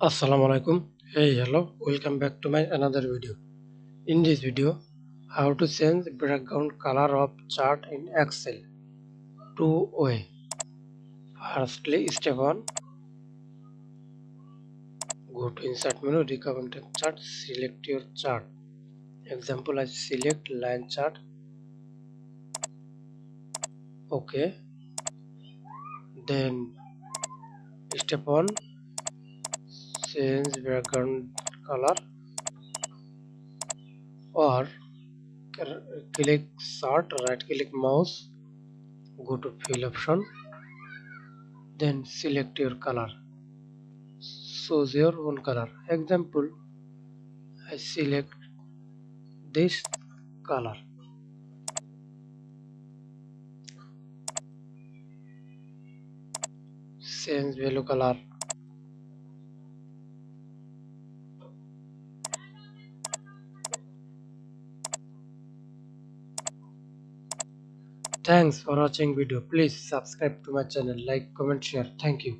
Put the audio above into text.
Assalamu alaikum. Hey, hello, welcome back to my another video. In this video, how to change background color of chart in Excel. Two way. Firstly, step 1, go to insert menu, recommend chart, select your chart. Example, I select line chart. Okay. Then step 1, change background color, or click chart, right click mouse, go to fill option, then select your color. Choose your own color. Example, I select this color. Change value color. Thanks for watching video. Please subscribe to my channel, like, comment, share. Thank you.